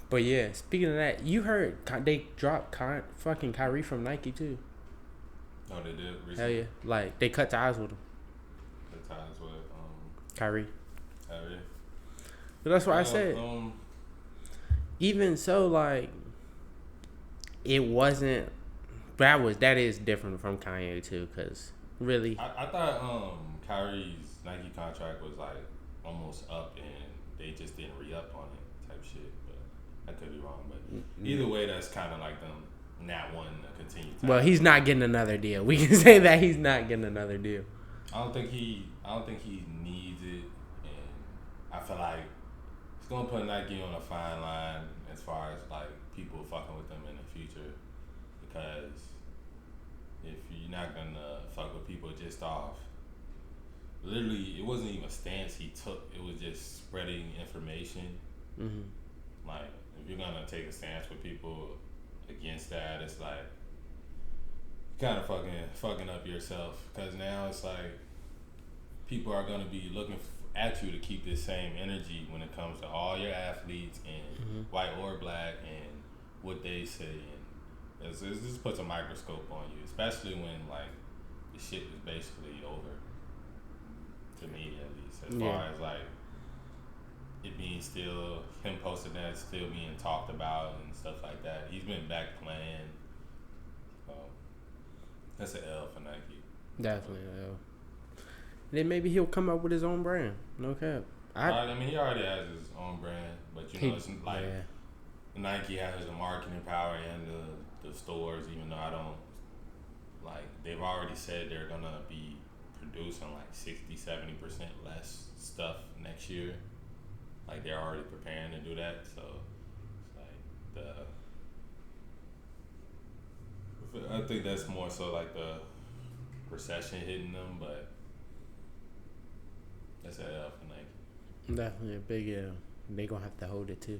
But yeah, speaking of that, you heard they dropped fucking Kyrie from Nike too. No, they did recently. Hell yeah, like they cut ties with him. The times with Kyrie. Kyrie. But that's why I Yeah, said. Even so, like it wasn't. That is different from Kanye too, cause really. I thought Kyrie's Nike contract was like almost up and they just didn't re-up on it type shit. But I could be wrong. But either way, that's kind of like them not wanting to continue. Well, he's not getting another deal. We can say that he's not getting another deal. I don't think he needs it, and I feel like it's gonna put Nike on a fine line as far as like people fucking with them in the future, because if you're not gonna fuck with people just off, literally, it wasn't even a stance he took. It was just spreading information. Mm-hmm. Like, if you're gonna take a stance with people against that, it's like kind of fucking up yourself, because now it's like people are gonna be looking at you to keep this same energy when it comes to all your athletes and white or black and what they say, and it just puts a microscope on you, especially when like the shit is basically over. To me, at least, as far as like it being still him posting that, still being talked about and stuff like that. He's been back playing. That's an L for Nike. Definitely an L. Then maybe he'll come up with his own brand. No cap. I mean, he already has his own brand, but you know, it's like Nike has the marketing power and the stores. Even though I don't like, they've already said they're gonna be producing like 60-70% less stuff next year. Like, they're already preparing to do that, so it's like I think that's more so like the recession hitting them, but that's an L for Nike. Definitely a big L. They gonna have to hold it too.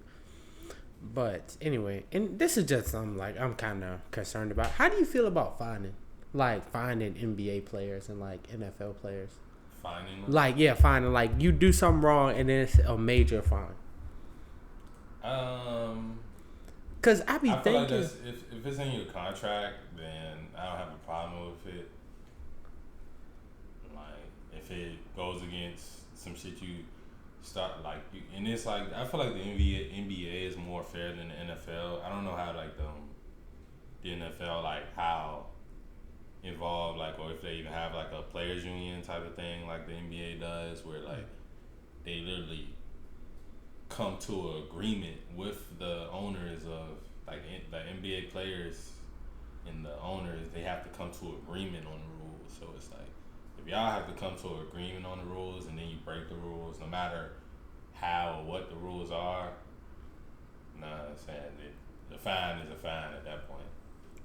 But anyway, and this is just something like I'm kind of concerned about. How do you feel about finding NBA players and like NFL players? Finding them? Finding, like, you do something wrong and then it's a major fine. Cause I feel thinking, like that's, if it's in your contract, then I don't have a problem with it. Like, if it goes against some shit you start like, and it's like, I feel like the NBA is more fair than the NFL. I don't know how like the NFL, like how involved, like, or if they even have like a players union type of thing like the NBA does, where like they literally come to an agreement with the owners of like the NBA players and the owners. They have to come to agreement on the rules. So it's like, if y'all have to come to an agreement on the rules and then you break the rules, no matter how or what the rules are, I'm saying the fine is a fine at that point.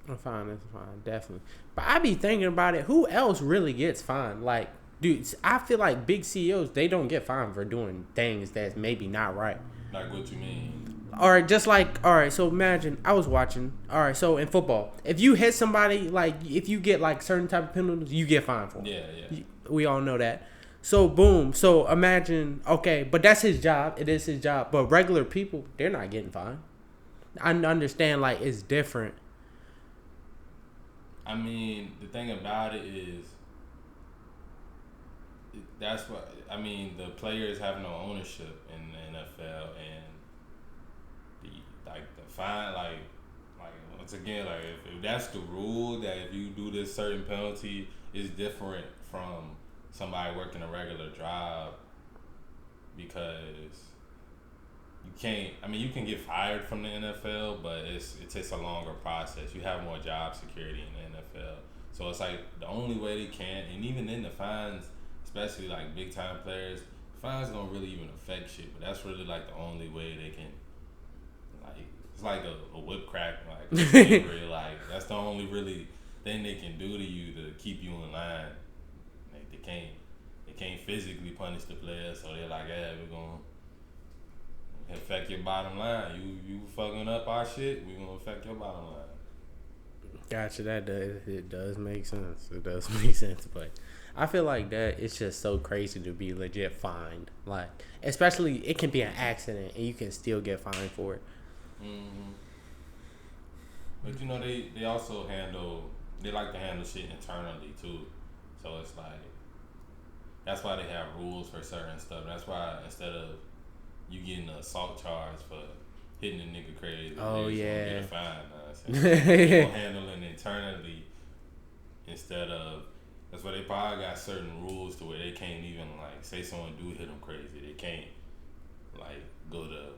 A fine is a fine, definitely. But I be thinking about it. Who else really gets fined? Like, dude, I feel like big CEOs, they don't get fined for doing things that's maybe not right. Like, what you mean? Alright, just like, alright, so imagine, I was watching, alright, so in football, if you hit somebody, like, if you get, like, certain type of penalties, you get fined for them. Yeah. We all know that. So, boom, so imagine, okay, but that's his job, it is his job, but regular people, they're not getting fined. I understand, like, it's different. I mean, the thing about it is, that's what I mean. The players have no ownership in the NFL, and the fine, like once again, like if that's the rule, that if you do this certain penalty is different from somebody working a regular job, because you can't. I mean, you can get fired from the NFL, but it takes a longer process. You have more job security in the NFL, so it's like the only way they can, and even in the fines, especially like big time players, fines don't really even affect shit. But that's really like the only way they can, like, it's like a whip crack, like really, like that's the only really thing they can do to you to keep you in line. Like they can't physically punish the players, so they're like, yeah, we're gonna affect your bottom line. You fucking up our shit, we gonna affect your bottom line. Gotcha, it does make sense. It does make sense, but I feel like that it's just so crazy to be legit fined. Like, especially it can be an accident and you can still get fined for it. Mm-hmm. But you know, they also like to handle shit internally too. So it's like that's why they have rules for certain stuff. That's why instead of you getting an assault charge for hitting a nigga crazy, Oh they just gonna get yeah. a fine. They gonna handle it internally instead of. That's why they probably got certain rules to where they can't even like say someone do hit them crazy. They can't like go to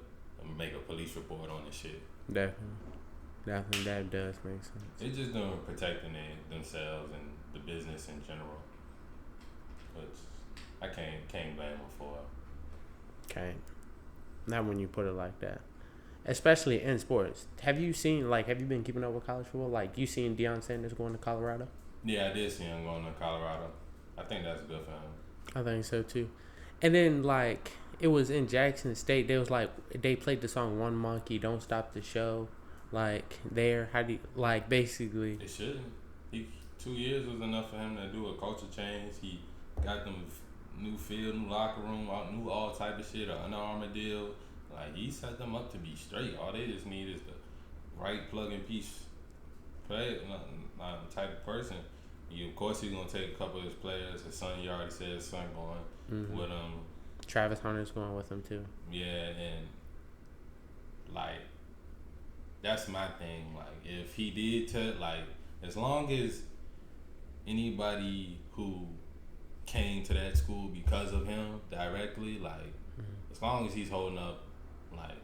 make a police report on this shit. Definitely, that does make sense. It's just them protecting themselves and the business in general, which I can't blame them for. Okay, not when you put it like that. Especially in sports. Have you been keeping up with college football? Like, you seen Deion Sanders going to Colorado? Yeah, I did see him going to Colorado. I think that's good for him. I think so too. And then like it was in Jackson State. They played the song "One Monkey Don't Stop the Show." Like there, how do you, like basically? It shouldn't. 2 years was enough for him to do a culture change. He got them new field, new locker room, new all type of shit, an Under Armour deal. Like he set them up to be straight. All they just need is the right plug and piece play type of person. Of course, he's gonna take a couple of his players. His son, you already said his son going with him. Travis Hunter's going with him too. Yeah, and like that's my thing. Like if he did as long as anybody who came to that school because of him directly, like as long as he's holding up like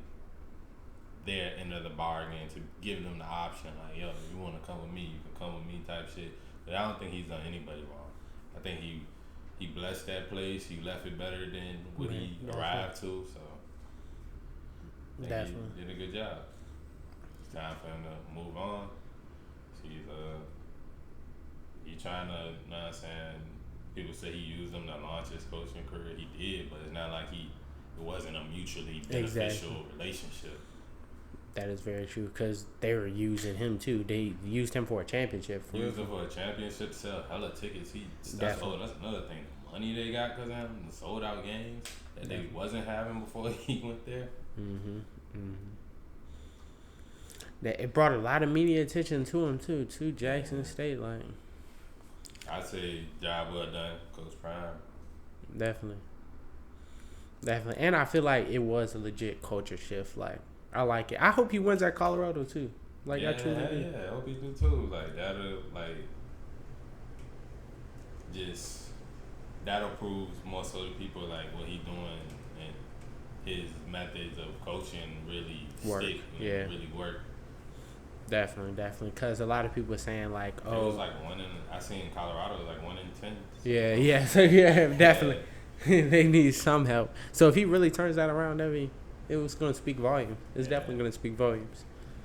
their end of the bargain to give them the option, like yo, if you want to come with me, you can come with me type shit. But I don't think he's done anybody wrong. I think he blessed that place. He left it better than what he arrived to. So I think he did a good job. It's time for him to move on. He's trying to, you know what I'm saying? People say he used them to launch his coaching career. He did, but it's not like it wasn't a mutually beneficial relationship. That is very true because they were using him too. They used him for a championship. Used him for a championship, sell hella tickets. That's another thing. The money they got because of him, the sold out games that they wasn't having before he went there. That it brought a lot of media attention to him too. To Jackson State, like I'd say job well done, Coach Prime. Definitely, and I feel like it was a legit culture shift. Like. I like it. I hope he wins at Colorado too. Like I truly do. Yeah, I hope he do too. Like that'll prove more so to people like what he doing and his methods of coaching really stick and really work. Definitely. Because a lot of people were saying like, it was like I seen Colorado was like 1 in 10. Yeah. So definitely. They need some help. So if he really turns that around, it was going to speak volumes. It's definitely going to speak volumes.